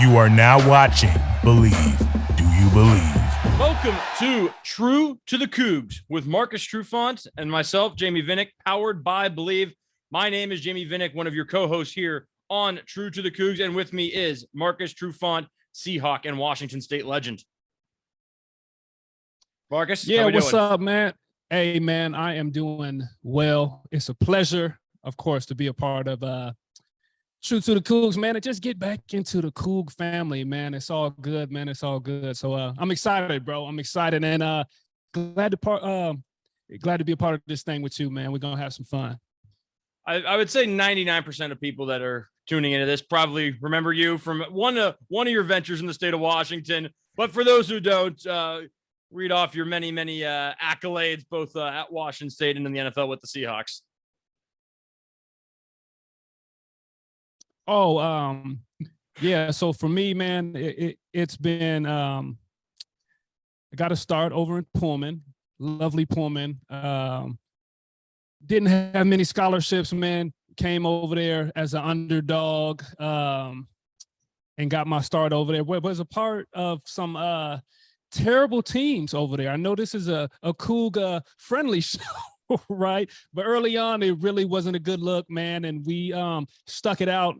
You are now watching Believe. Do you believe? Welcome to True to the Cougs with Marcus Trufant and myself, Jamey Vinnick, powered by Believe. My name is Jamey Vinnick, one of your co-hosts here on True to the Cougs, and with me is Marcus Trufant, Seahawk and Washington State legend. Marcus, yeah, what's up, man? Hey, man, I am doing well. It's a pleasure, of course, to be a part of True to the Cougs, man, and just get back into the Coug family, man. It's all good, man. It's all good. So I'm excited, bro. I'm excited and glad to be a part of this thing with you, man. We're gonna have some fun. I would say 99% of people that are tuning into this probably remember you from one of your ventures in the state of Washington. But for those who don't, read off your many accolades, both at Washington State and in the NFL with the Seahawks. Yeah. So for me, man, it's been I got to start over in Pullman, lovely Pullman. Didn't have many scholarships, man. Came over there as an underdog and got my start over there. Was a part of some terrible teams over there. I know this is a Cougar friendly show. Right. But early on, it really wasn't a good look, man. And we stuck it out.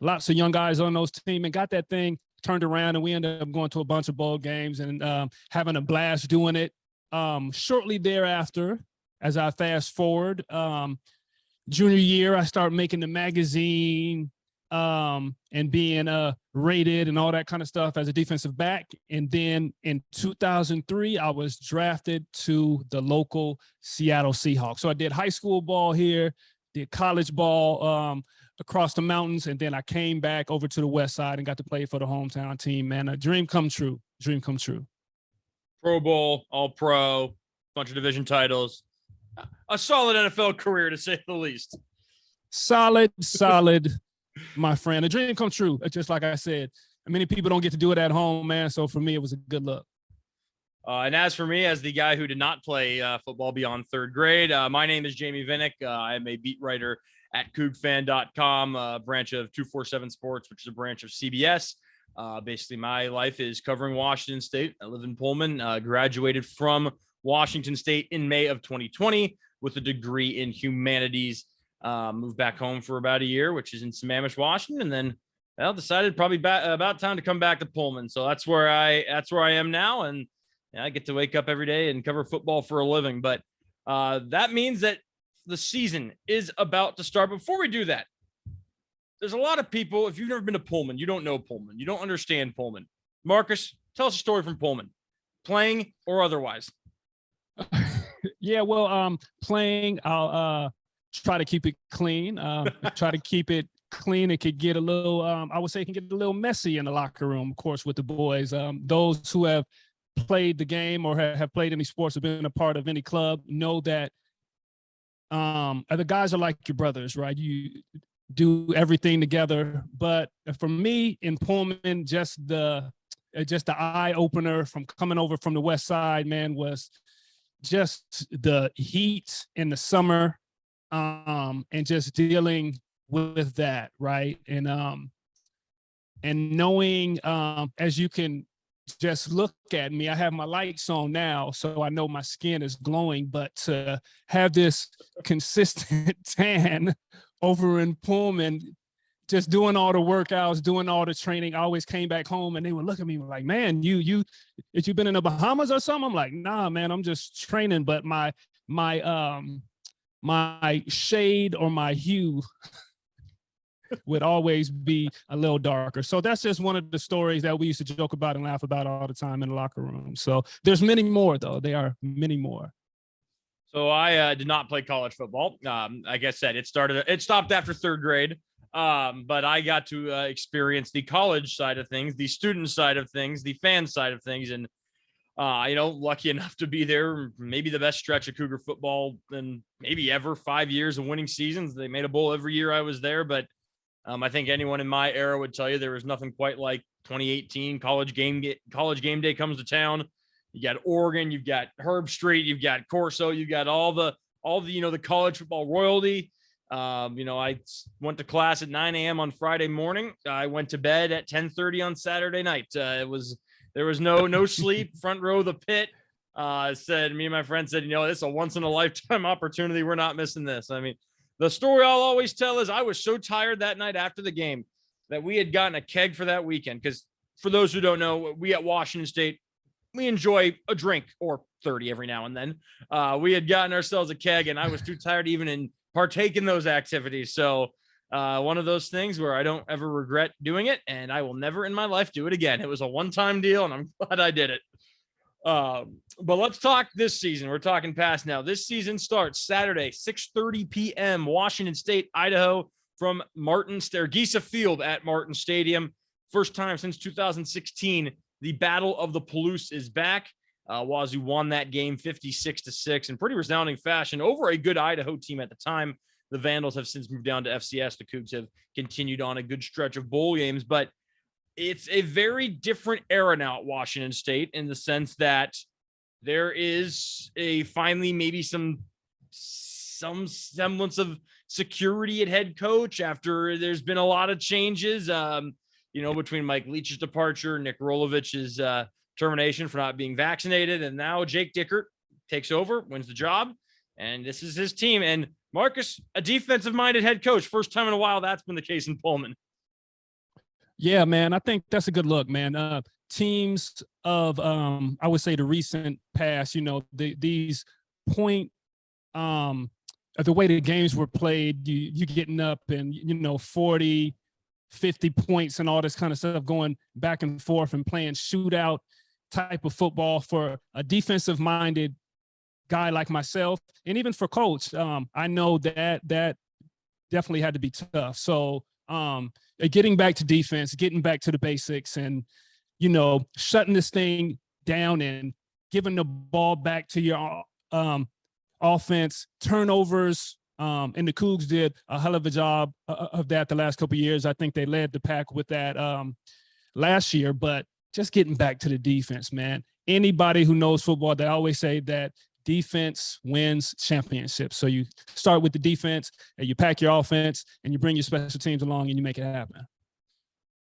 Lots of young guys on those team and got that thing turned around, and we ended up going to a bunch of bowl games and having a blast doing it. Shortly thereafter, as I fast forward, junior year, I start making the magazine and being rated and all that kind of stuff as a defensive back. And then in 2003, I was drafted to the local Seattle Seahawks. So I did high school ball here, did college ball across the mountains, and then I came back over to the west side and got to play for the hometown team, man. A dream come true. Pro Bowl, All-Pro, bunch of division titles. A solid NFL career, to say the least. Solid, my friend. A dream come true, just like I said. Many people don't get to do it at home, man, so for me, it was a good look. And as for me, as the guy who did not play football beyond third grade, my name is Jamey Vinnick. I am a beat writer at CougFan.com, a branch of 247 Sports, which is a branch of CBS. Basically, my life is covering Washington State. I live in Pullman, graduated from Washington State in May of 2020 with a degree in humanities. Moved back home for about a year, which is in Sammamish, Washington, and then decided probably about time to come back to Pullman. So that's where I am now, and I get to wake up every day and cover football for a living. But that means that the season is about to start. Before we do that, there's a lot of people, if you've never been to Pullman, you don't know Pullman. You don't understand Pullman. Marcus, tell us a story from Pullman, playing or otherwise. Yeah, well, playing, I'll try to keep it clean. Try to keep it clean. It could get a little, I would say it can get a little messy in the locker room, of course, with the boys. Those who have played the game or have played any sports or been a part of any club know that the guys are like your brothers, right? You do everything together. But for me in Pullman, just the eye opener from coming over from the west side, man, was just the heat in the summer and just dealing with that, right? And knowing, as you can just look at me, I have my lights on now, so I know my skin is glowing, but to have this consistent tan over in Pullman, just doing all the workouts, doing all the training, I always came back home and they would look at me like, man, you been in the Bahamas or something? I'm like, nah, man, I'm just training. But my shade or my hue would always be a little darker. So that's just one of the stories that we used to joke about and laugh about all the time in the locker room. So there's many more, though. There are many more. So I did not play college football. Like I said, it stopped after third grade. But I got to experience the college side of things, the student side of things, the fan side of things. And, lucky enough to be there, maybe the best stretch of Cougar football in maybe ever, 5 years of winning seasons. They made a bowl every year I was there, but I think anyone in my era would tell you there was nothing quite like 2018 college game day comes to town. You got Oregon, you've got Herb Street, you've got Corso, you've got all the the college football royalty. I went to class at 9 a.m. on Friday morning. I went to bed at 10:30 on Saturday night. There was no sleep, front row of the pit. Me and my friend said, this is a once in a lifetime opportunity. We're not missing this. I mean, the story I'll always tell is I was so tired that night after the game that we had gotten a keg for that weekend. Because for those who don't know, we at Washington State, we enjoy a drink or 30 every now and then. We had gotten ourselves a keg, and I was too tired to even partake in those activities. So one of those things where I don't ever regret doing it, and I will never in my life do it again. It was a one-time deal, and I'm glad I did it. But let's talk this season. We're talking past now. This season starts Saturday, 6:30 p.m. Washington State, Idaho, from Gisa Field at Martin Stadium. First time since 2016. The Battle of the Palouse is back. Wazoo won that game 56-6 in pretty resounding fashion over a good Idaho team at the time. The Vandals have since moved down to FCS. The Cougs have continued on a good stretch of bowl games, but it's a very different era now at Washington State in the sense that there is finally maybe some semblance of security at head coach after there's been a lot of changes, between Mike Leach's departure, Nick Rolovich's termination for not being vaccinated, and now Jake Dickert takes over, wins the job, and this is his team. And Marcus, a defensive-minded head coach, first time in a while that's been the case in Pullman. Yeah, man, I think that's a good look, man. Teams of, I would say the recent past, these point, the way the games were played, you getting up and, 40, 50 points and all this kind of stuff going back and forth and playing shootout type of football for a defensive-minded guy like myself, and even for coach. I know that definitely had to be tough. So getting back to defense, getting back to the basics, and shutting this thing down and giving the ball back to your offense, turnovers. And the Cougs did a hell of a job of that the last couple of years. I think they led the pack with that last year, but just getting back to the defense, man. Anybody who knows football, they always say that defense wins championships. So you start with the defense and you pack your offense and you bring your special teams along and you make it happen.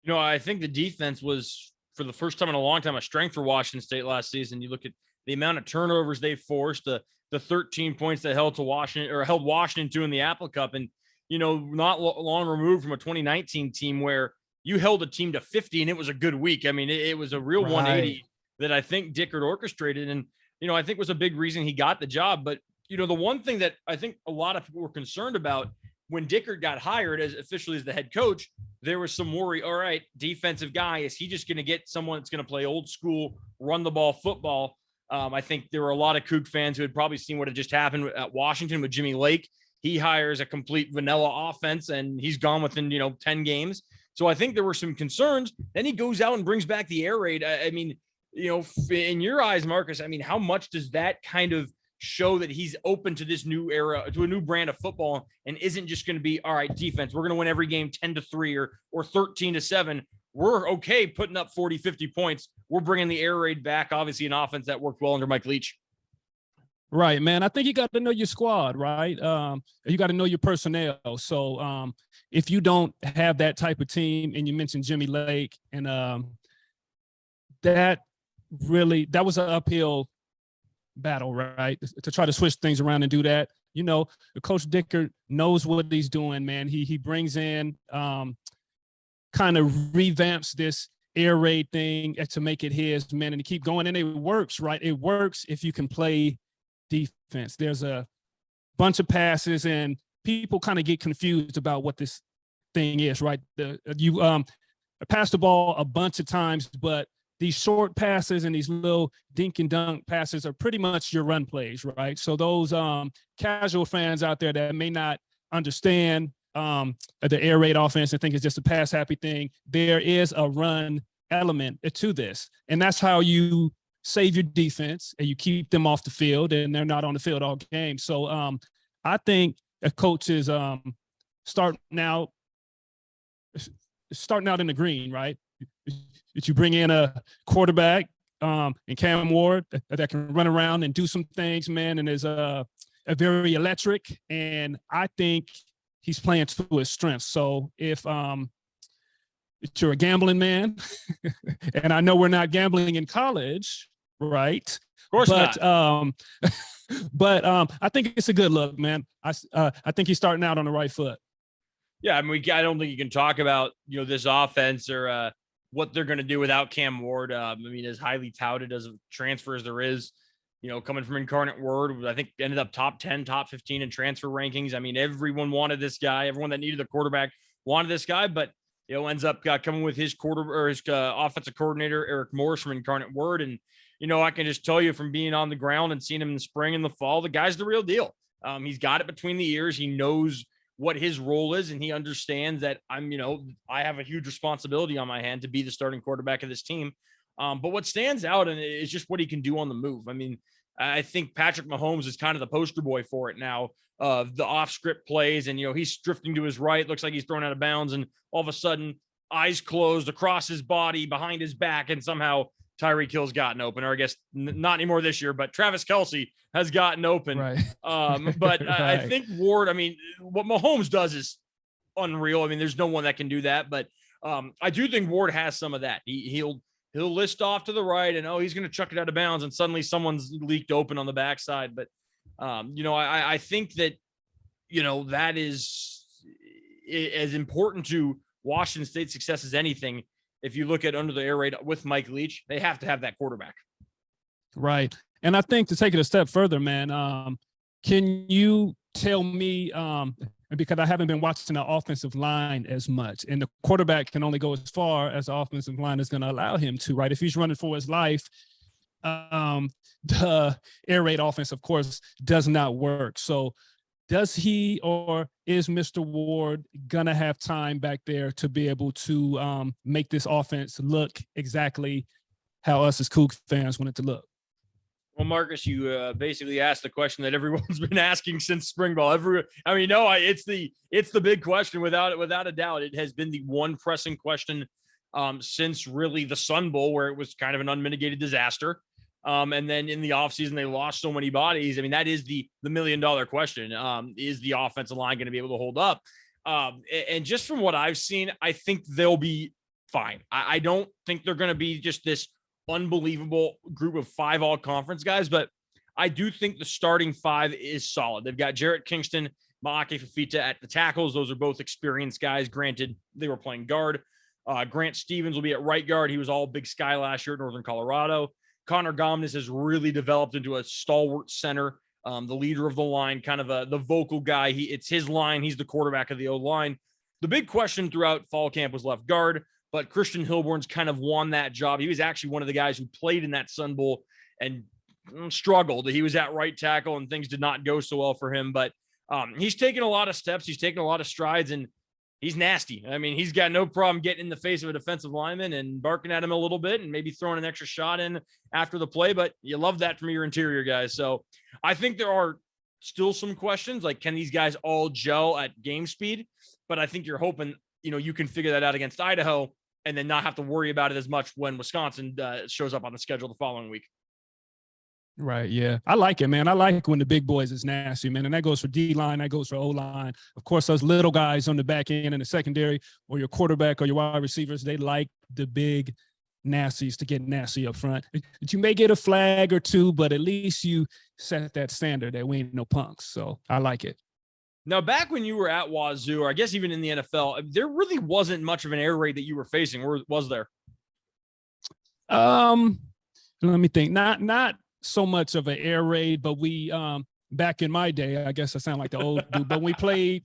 I think the defense was, for the first time in a long time, a strength for Washington State last season. You look at the amount of turnovers they forced, the 13 points that held Washington to in the Apple Cup. And, not long removed from a 2019 team where you held a team to 50 and it was a good week. I mean, it was a real 180 that I think Dickert orchestrated. And, I think was a big reason he got the job. But, the one thing that I think a lot of people were concerned about when Dickert got hired as officially as the head coach, there was some worry. All right, defensive guy, is he just going to get someone that's going to play old school, run the ball football? I think there were a lot of Coug fans who had probably seen what had just happened at Washington with Jimmy Lake. He hires a complete vanilla offense and he's gone within, 10 games. So I think there were some concerns. Then he goes out and brings back the air raid. I mean, in your eyes, Marcus, I mean, how much does that kind of show that he's open to this new era, to a new brand of football, and isn't just going to be, all right, defense, we're going to win every game 10-3 or 13-7. We're okay putting up 40, 50 points. We're bringing the air raid back. Obviously an offense that worked well under Mike Leach. Right, man. I think you got to know your squad, right? You got to know your personnel. So if you don't have that type of team, and you mentioned Jimmy Lake, and that was an uphill battle, right? To try to switch things around and do that. Coach Dickert knows what he's doing, man. He brings in, kind of revamps this air raid thing to make it his, man, and to keep going. And it works, right? It works if you can play defense. There's a bunch of passes and people kind of get confused about what this thing is, right? You pass the ball a bunch of times, but these short passes and these little dink and dunk passes are pretty much your run plays, right? So those casual fans out there that may not understand the air raid offense and think it's just a pass happy thing, there is a run element to this. And that's how you save your defense and you keep them off the field and they're not on the field all game. So I think a coach is starting out in the green, right? That you bring in a quarterback and Cam Ward that can run around and do some things, man, and is very electric. And I think he's playing to his strengths. So if you're a gambling man, and I know we're not gambling in college, right? Of course but, not. But I think it's a good look, man. I think he's starting out on the right foot. Yeah, I mean, I don't think you can talk about, this offense or what they're going to do without Cam Ward. I mean, as highly touted as a transfer as there is, coming from Incarnate Word, I think ended up top 10, top 15 in transfer rankings. I mean, everyone wanted this guy. Everyone that needed a quarterback wanted this guy, but ends up coming with his offensive coordinator, Eric Morris from Incarnate Word. And, I can just tell you from being on the ground and seeing him in the spring and the fall, the guy's the real deal. He's got it between the ears. He knows what his role is, and he understands that I have a huge responsibility on my hand to be the starting quarterback of this team. But what stands out and is just what he can do on the move. I mean, I think Patrick Mahomes is kind of the poster boy for it now. The off-script plays, and he's drifting to his right, looks like he's thrown out of bounds, and all of a sudden, eyes closed across his body, behind his back, and somehow Tyreek Hill's gotten open, or I guess not anymore this year, but Travis Kelce has gotten open. Right. But Right. I think Ward, I mean, what Mahomes does is unreal. I mean, there's no one that can do that, but I do think Ward has some of that. He'll list off to the right and, he's going to chuck it out of bounds, and suddenly someone's leaked open on the backside. But, I think that, that is as important to Washington State's success as anything. If you look at under the air raid with Mike Leach, they have to have that quarterback. Right. And I think to take it a step further, man, can you tell me, because I haven't been watching the offensive line as much, and the quarterback can only go as far as the offensive line is going to allow him to, right? If he's running for his life, the air raid offense, of course, does not work. So does he, or is Mr. Ward going to have time back there to be able to make this offense look exactly how us as Cougs fans want it to look? Well, Marcus, you basically asked the question that everyone's been asking since spring ball. It's the big question without a doubt. It has been the one pressing question since really the Sun Bowl, where it was kind of an unmitigated disaster. And then in the offseason, they lost so many bodies. I mean, that is the $1 million question. Is the offensive line going to be able to hold up? And just from what I've seen, I think they'll be fine. I don't think they're going to be just this unbelievable group of 5 all-conference guys, but I do think the starting 5 is solid. They've got Jarrett Kingston, Maake Fafita at the tackles. Those are both experienced guys. Granted, they were playing guard. Grant Stevens will be at right guard. He was all Big Sky last year at Northern Colorado. Connor Gomez has really developed into a stalwart center, the leader of the line, kind of the vocal guy. It's his line. He's the quarterback of the O-line. The big question throughout fall camp was left guard, but Christian Hillborn's kind of won that job. He was actually one of the guys who played in that Sun Bowl and struggled. He was at right tackle, and things did not go so well for him, but he's taken a lot of steps. He's taken a lot of strides, and he's nasty. I mean, he's got no problem getting in the face of a defensive lineman and barking at him a little bit and maybe throwing an extra shot in after the play, but you love that from your interior guys. So I think there are still some questions, like, can these guys all gel at game speed? But I think you're hoping, you can figure that out against Idaho and then not have to worry about it as much when Wisconsin shows up on the schedule the following week. Right. Yeah. I like it, man. I like when the big boys is nasty, man. And that goes for D-line. That goes for O-line. Of course, those little guys on the back end and the secondary, or your quarterback or your wide receivers, they like the big nasties to get nasty up front. You may get a flag or two, but at least you set that standard that we ain't no punks. So I like it. Now, back when you were at Wazoo, or I guess even in the NFL, there really wasn't much of an air raid that you were facing, or was there? Let me think. Not so much of an air raid, but we back in my day, I guess I sound like the old dude, but we played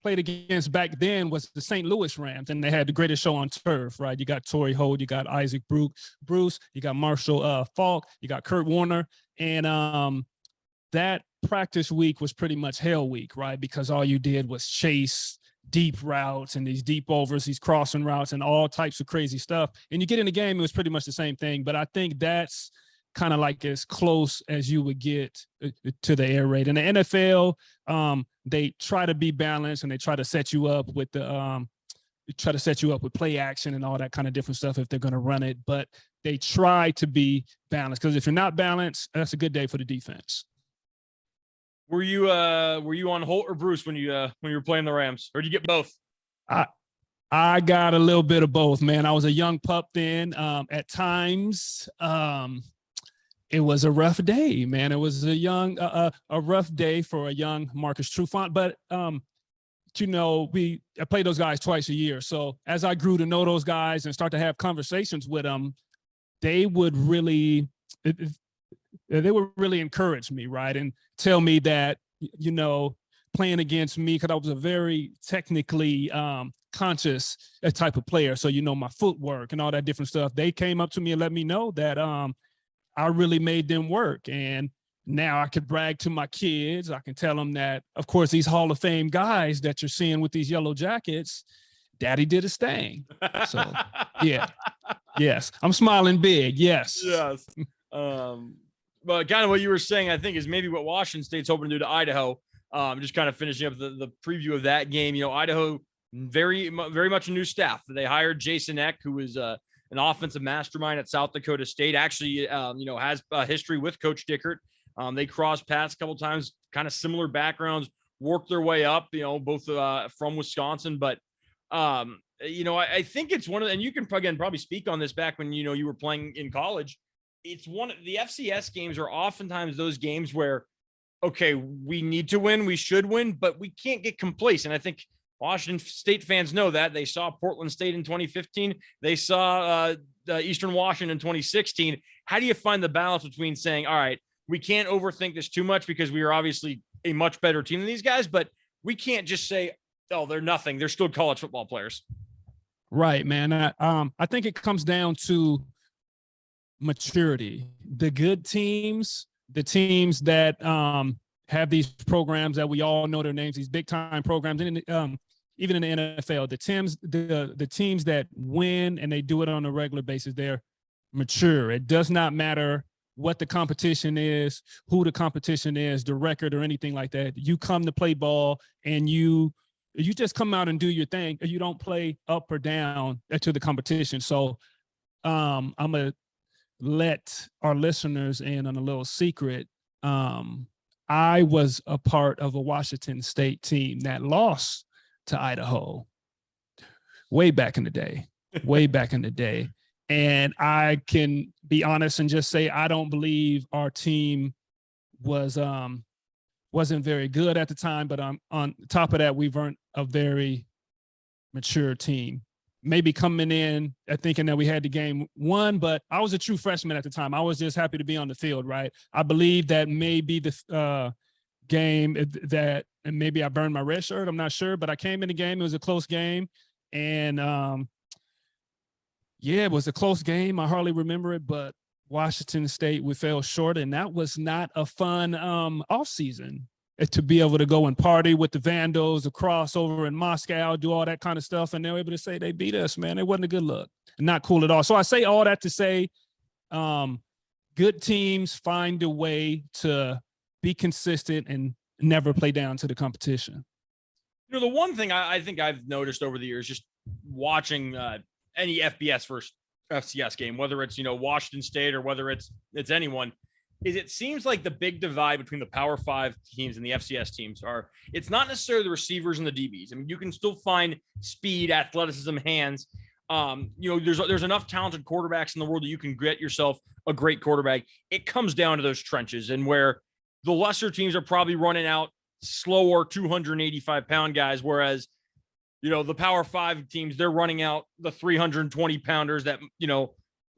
against back then was the St. Louis Rams, and they had the greatest show on turf, right? You got Torrey Holt, you got Isaac Bruce, you got Marshall Falk, you got Kurt Warner, and that practice week was pretty much hell week, right? Because all you did was chase deep routes and these deep overs, these crossing routes, and all types of crazy stuff. And you get in the game, it was pretty much the same thing. But I think that's kind of like as close as you would get to the air raid. In the NFL, they try to be balanced, and they try to set you up with play action and all that kind of different stuff if they're going to run it. But they try to be balanced, because if you're not balanced, that's a good day for the defense. Were you on Holt or Bruce when you were playing the Rams, or did you get both? I got a little bit of both, man. I was a young pup then. At times, it was a rough day, man. It was a rough day for a young Marcus Trufant. But I played those guys twice a year. So as I grew to know those guys and start to have conversations with them, they would really encourage me, right, and tell me that playing against me, because I was a very technically conscious type of player. So my footwork and all that different stuff. They came up to me and let me know that I really made them work. And now I could brag to my kids. I can tell them that, of course, these Hall of Fame guys that you're seeing with these yellow jackets, Daddy did his thing. So, yeah. Yes. I'm smiling big. Yes. Yes. But kind of what you were saying, I think, is maybe what Washington State's hoping to do to Idaho. Just kind of finishing up the preview of that game. Idaho, very much a new staff. They hired Jason Eck, who is an offensive mastermind at South Dakota State. Actually, has a history with Coach Dickert. They crossed paths a couple times, kind of similar backgrounds, worked their way up. Both from Wisconsin, but I think it's one of, and you can again probably speak on this back when you were playing in college. It's one of the FCS games are oftentimes those games where, okay, we need to win, we should win, but we can't get complacent. I think Washington State fans know that. They saw Portland State in 2015. They saw Eastern Washington in 2016. How do you find the balance between saying, all right, we can't overthink this too much because we are obviously a much better team than these guys, but we can't just say, oh, they're nothing. They're still college football players. Right, man. I think it comes down to maturity. The good teams, the teams that have these programs that we all know their names, these big time programs, and even in the NFL, the teams that win and they do it on a regular basis, they're mature. It does not matter what the competition is, who the competition is, the record or anything like that. You come to play ball and you just come out and do your thing. You don't play up or down to the competition. So I'm going to let our listeners in on a little secret. I was a part of a Washington State team that lost to Idaho way back in the day. And I can be honest and just say, I don't believe our team wasn't very good at the time, but on top of that, we weren't a very mature team. Maybe coming in thinking that we had the game won, but I was a true freshman at the time. I was just happy to be on the field, right? I believe that maybe the game that, and maybe I burned my red shirt, I'm not sure, but I came in the game. It was a close game. And it was a close game. I hardly remember it, but Washington State, we fell short, and that was not a fun off season to be able to go and party with the Vandals, the crossover in Moscow, do all that kind of stuff, and they were able to say they beat us, man. It wasn't a good look. Not cool at all. So I say all that to say good teams find a way to be consistent and never play down to the competition. The one thing I think I've noticed over the years, just watching any FBS versus FCS game, whether it's, Washington State or whether it's anyone, is it seems like the big divide between the Power 5 teams and the FCS teams it's not necessarily the receivers and the DBs. I mean, you can still find speed, athleticism, hands. There's enough talented quarterbacks in the world that you can get yourself a great quarterback. It comes down to those trenches, and where the lesser teams are probably running out slower 285-pound guys, whereas the Power 5 teams, they're running out the 320-pounders that,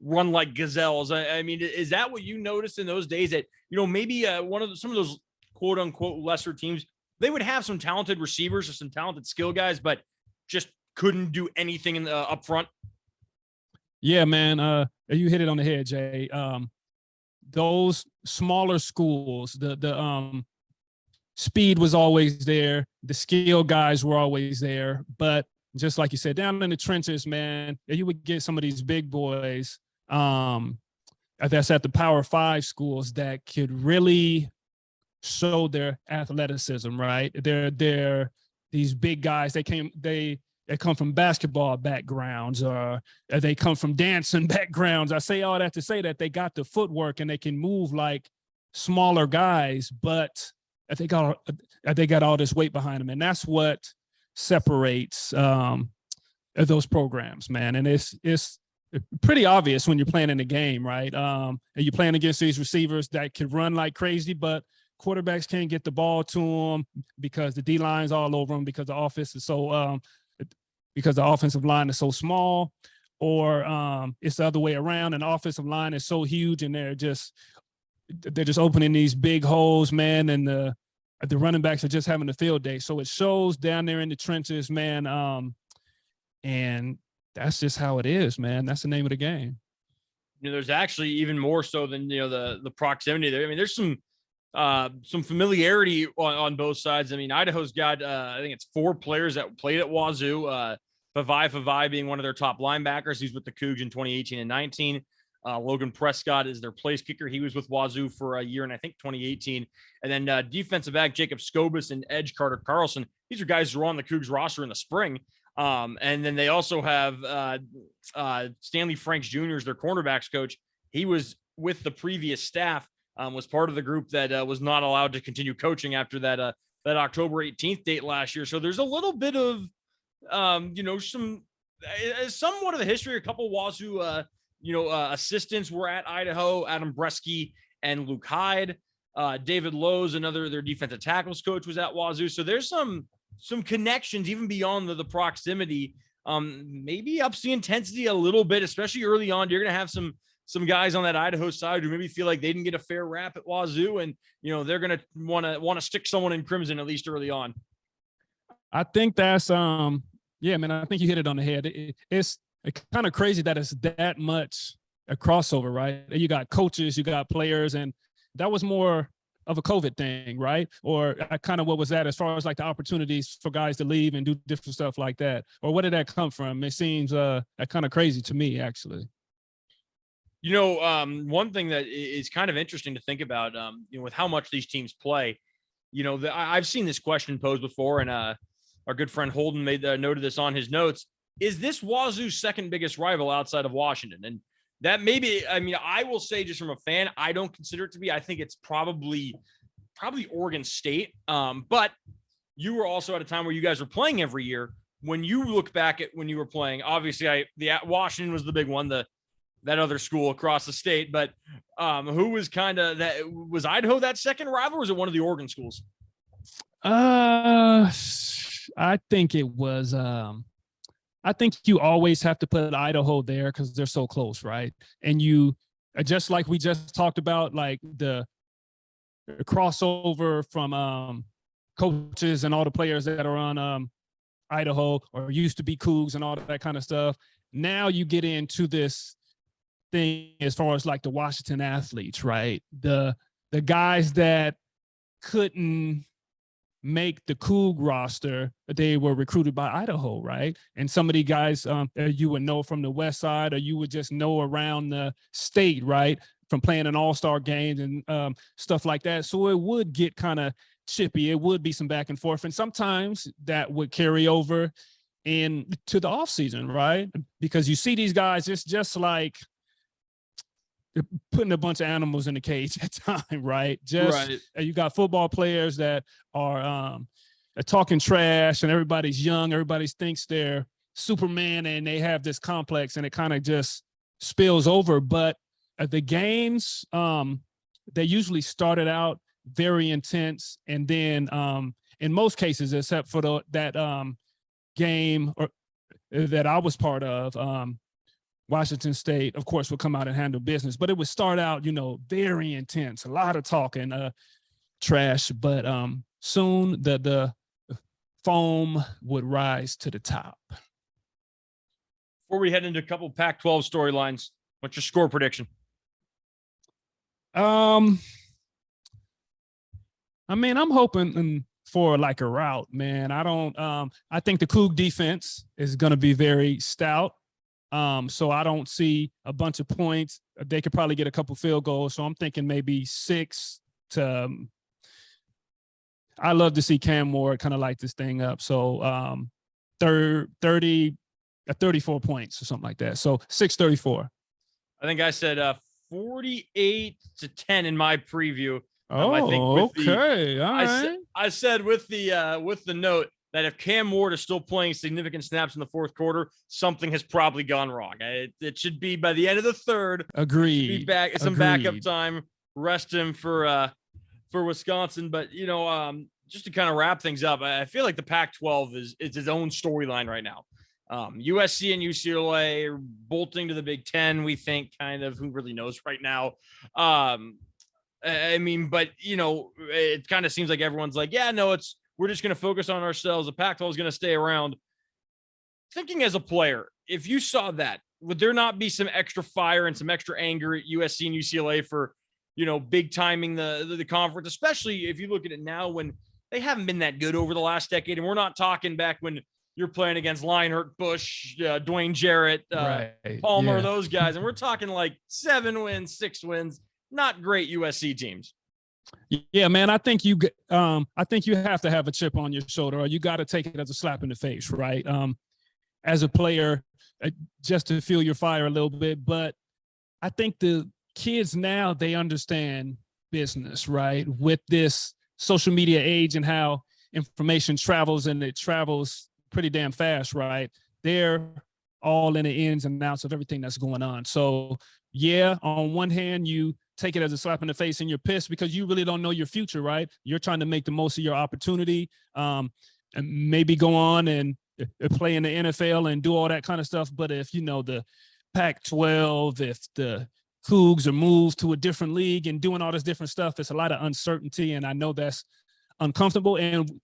run like gazelles. I mean, is that what you noticed in those days that, maybe some of those quote unquote lesser teams, they would have some talented receivers or some talented skill guys, but just couldn't do anything in the up front? Yeah, man. You hit it on the head, Jay. Those smaller schools, the speed was always there. The skill guys were always there. But just like you said, down in the trenches, man, you would get some of these big boys that's at the Power 5 schools that could really show their athleticism, right? They're these big guys. They come from basketball backgrounds, or they come from dancing backgrounds. I say all that to say that they got the footwork and they can move like smaller guys, but they got all this weight behind them, and that's what separates those programs, man. And it's pretty obvious when you're playing in the game, right? And you're playing against these receivers that can run like crazy, but quarterbacks can't get the ball to them because the D line's all over them because the offense is so because the offensive line is so small, or it's the other way around, and the offensive line is so huge and they're just opening these big holes, man, and the running backs are just having a field day. So it shows down there in the trenches, man. And that's just how it is, man. That's the name of the game. There's actually even more so than the proximity there. I mean, there's some familiarity on both sides. I mean, Idaho's got I think it's 4 players that played at Wazoo. Favai being one of their top linebackers. He's with the Cougs in 2018 and 19. Logan Prescott is their place kicker. He was with Wazoo for a year in, I think, 2018. And then defensive back Jacob Scobus and edge Carter Carlson. These are guys who were on the Cougs roster in the spring. And then they also have Stanley Franks Jr. as their cornerbacks coach. He was with the previous staff, was part of the group that was not allowed to continue coaching after that October 18th date last year. So there's a little bit of, somewhat of the history. A couple Wazoo, assistants were at Idaho, Adam Bresky and Luke Hyde. David Lowe's, another their defensive tackles coach, was at Wazoo. So there's some connections even beyond the proximity. Maybe ups the intensity a little bit, especially early on. You're going to have some guys on that Idaho side who maybe feel like they didn't get a fair rap at Wazoo, and they're going to want to stick someone in crimson at least early on. I think that's yeah, man. I think you hit it on the head. It's kind of crazy that it's that much a crossover, right? You got coaches, you got players, and that was more of a COVID thing, right? Or kind of what was that as far as like the opportunities for guys to leave and do different stuff like that? Or where did that come from? It seems kind of crazy to me, actually. One thing that is kind of interesting to think about, with how much these teams play, I've seen this question posed before, and our good friend Holden made note of this on his notes. Is this Wazoo's second biggest rival outside of Washington? And that maybe, I will say just from a fan, I don't consider it to be. I think it's probably Oregon State. But you were also at a time where you guys were playing every year. When you look back at when you were playing, obviously Washington was the big one, that other school across the state. But who was was Idaho that second rival, or was it one of the Oregon schools? I think it was I think you always have to put Idaho there because they're so close, right? And you, just like we just talked about, like the crossover from coaches and all the players that are on Idaho or used to be Cougs and all that kind of stuff. Now you get into this thing as far as like the Washington athletes, right? The guys that couldn't make the Coug roster, they were recruited by Idaho, right? And some of the guys you would know from the West Side, or you would just know around the state, right, from playing in all-star games and stuff like that. So it would get kind of chippy. It would be some back and forth, and sometimes that would carry over into the offseason, right? Because you see these guys, it's just like putting a bunch of animals in the cage at time, right? Right. You got football players that are talking trash, and everybody's young. Everybody thinks they're Superman, and they have this complex, and it kind of just spills over. But the games, they usually started out very intense, and then in most cases, except for that game that I was part of, Washington State, of course, would come out and handle business, but it would start out, very intense, a lot of talking trash, but soon the foam would rise to the top. Before we head into a couple Pac-12 storylines, what's your score prediction? I'm hoping for like a rout, man. I think the Coug defense is going to be very stout. So I don't see a bunch of points. They could probably get a couple field goals. So I'm thinking maybe 6 to I love to see Cam Moore kind of light this thing up. So 34 points or something like that. So 6-34. I think I said 48-10 in my preview. I think with okay. All right. I said with the note that if Cam Ward is still playing significant snaps in the fourth quarter, something has probably gone wrong. It should be by the end of the third. Agreed. Be back some backup time. Rest him for Wisconsin. But just to kind of wrap things up, I feel like the Pac-12 is its own storyline right now. USC and UCLA are bolting to the Big Ten. We think kind of who really knows right now. I mean, but it kind of seems like everyone's like, yeah, no, we're just going to focus on ourselves. The Pac-12 is going to stay around. Thinking as a player, if you saw that, would there not be some extra fire and some extra anger at USC and UCLA for, big timing the conference, especially if you look at it now when they haven't been that good over the last decade. And we're not talking back when you're playing against Leinart, Bush, Dwayne Jarrett, Palmer, those guys. And we're talking like 7 wins, 6 wins, not great USC teams. Yeah, man, I think you have to have a chip on your shoulder, or you got to take it as a slap in the face, right? As a player, just to feel your fire a little bit. But I think the kids now, they understand business, right? With this social media age and how information travels, and it travels pretty damn fast, right? They're all in the ins and outs of everything that's going on. So yeah, on one hand, you take it as a slap in the face and you're pissed because you really don't know your future, right? You're trying to make the most of your opportunity, and maybe go on and play in the NFL and do all that kind of stuff. But if, the Pac-12, if the Cougs are moved to a different league and doing all this different stuff, it's a lot of uncertainty. And I know that's uncomfortable. And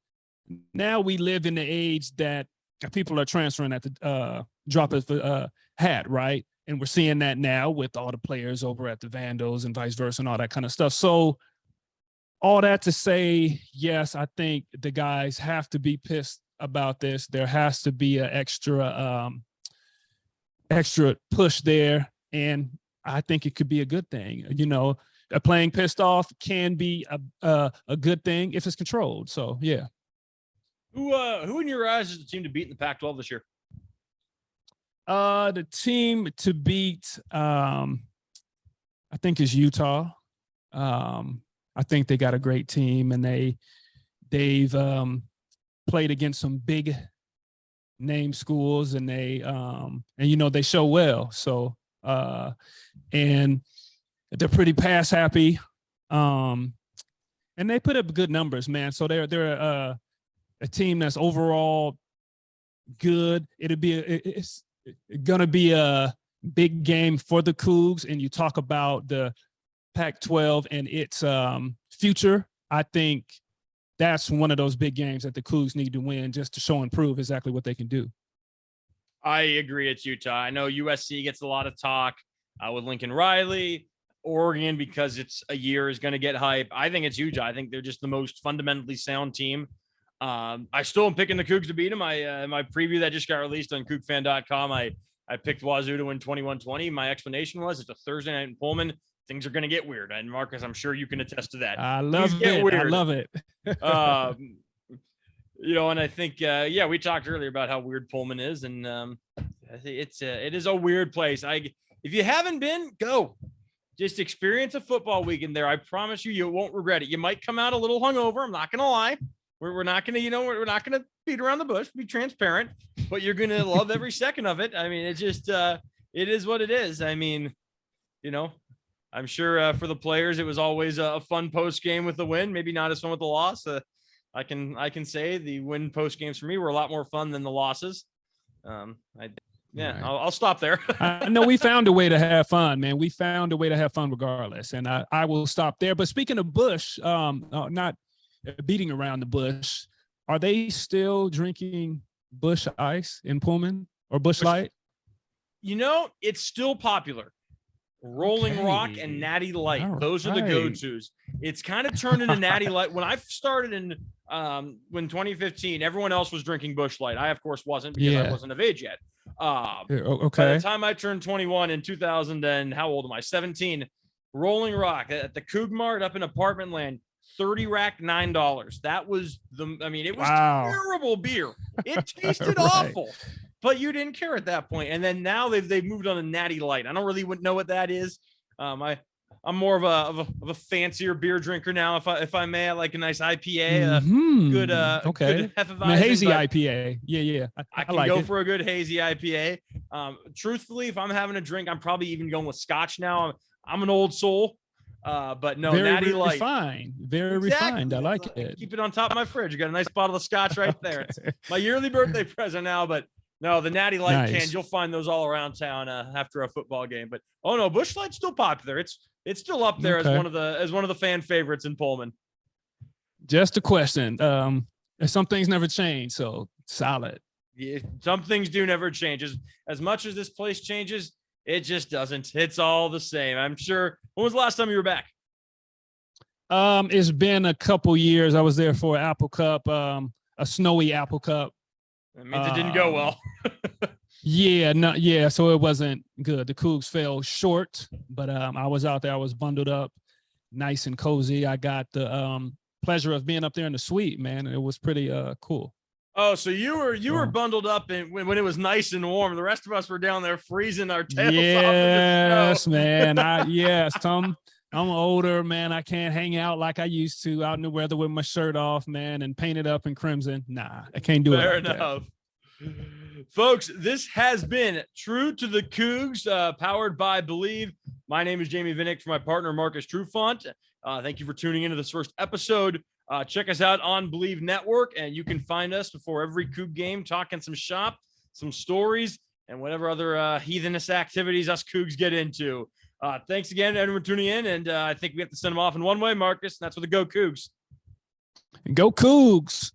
now we live in the age that people are transferring at the drop of a hat, right? And we're seeing that now with all the players over at the Vandals and vice versa and all that kind of stuff. So all that to say, yes, I think the guys have to be pissed about this. There has to be an extra push there. And I think it could be a good thing. Playing pissed off can be a good thing if it's controlled. So, yeah. Who in your eyes is the team to beat in the Pac-12 this year? The team to beat, I think, is Utah. I think they got a great team, and they've played against some big name schools, and they show well. So, and they're pretty pass happy, and they put up good numbers, man. So they're a team that's overall good. It's gonna be a big game for the Cougs. And you talk about the Pac-12 and its future. I think that's one of those big games that the Cougs need to win just to show and prove exactly what they can do. I agree. It's Utah. I know USC gets a lot of talk with Lincoln Riley. Oregon, because it's a year, is going to get hype. I think it's Utah. I think they're just the most fundamentally sound team. I still am picking the Cougs to beat them. My preview that just got released on CougFan.com, I picked Wazoo to win 21-20. My explanation was it's a Thursday night in Pullman. Things are going to get weird. And Marcus, I'm sure you can attest to that. I love it. I love it. And I think, we talked earlier about how weird Pullman is. And it is a weird place. If you haven't been, go. Just experience a football weekend there. I promise you won't regret it. You might come out a little hungover. I'm not going to lie. We're not going to, we're not going to beat around the bush, be transparent, but you're going to love every second of it. I mean, it's just, it is what it is. I mean, I'm sure for the players, it was always a fun post game with the win, maybe not as fun with the loss. I can say the win post games for me were a lot more fun than the losses. I'll stop there. I know we found a way to have fun, man. We found a way to have fun regardless. And I will stop there. But speaking of Bush, not beating around the bush, are they still drinking Bush Ice in Pullman or Bush Light? It's still popular. Rolling Rock and Natty Light. Those are the go-tos. It's kind of turned into Natty Light. When I started in 2015, everyone else was drinking Bush Light. I, of course, wasn't because I wasn't of age yet. By the time I turned 21 in 2000, and how old am I? 17. Rolling Rock at the Coug Mart up in Apartment Land, 30 rack, $9. That was it was terrible beer. It tasted awful, but you didn't care at that point. And then now they've moved on to Natty Light. I don't really know what that is. I I'm more of a fancier beer drinker now. If I may, I like a nice IPA, good good Hefeweizen, hazy IPA. Yeah. I can like go it. for a good hazy IPA. Truthfully, if I'm having a drink, I'm probably even going with Scotch now. I'm an old soul, but no, Very Natty Light. refined. Very Exactly. refined. I like it. Keep it on top of my fridge. I got a nice bottle of Scotch right there. It's my yearly birthday present now, but no, the Natty Light cans, you'll find those all around town after a football game. But oh no, Busch Light's still popular. It's still up there as one of the fan favorites in Pullman. Just a question. Some things never change, so solid. Yeah, some things do never change. As much as this place changes, it just doesn't. It's all the same. I'm sure. When was the last time you were back? It's been a couple years. I was there for an Apple Cup, a snowy Apple Cup. That means it didn't go well. So it wasn't good. The Cougs fell short, but I was out there. I was bundled up, nice and cozy. I got the pleasure of being up there in the suite, man. It was pretty cool. Oh, so you were bundled up when it was nice and warm. The rest of us were down there freezing our tails off. Yes, man. I'm older, man. I can't hang out like I used to out in the weather with my shirt off, man, and painted up in crimson. Nah, I can't do it. Fair enough. Folks, this has been True to the Cougs, powered by Believe. My name is Jamey Vinnick for my partner, Marcus Trufant. Thank you for tuning into this first episode. Check us out on Believe Network, and you can find us before every Coug game, talking some shop, some stories, and whatever other heathenous activities us Cougs get into. Thanks again, everyone, for tuning in, and I think we have to send them off in one way, Marcus, and that's with the Go Cougs. Go Cougs.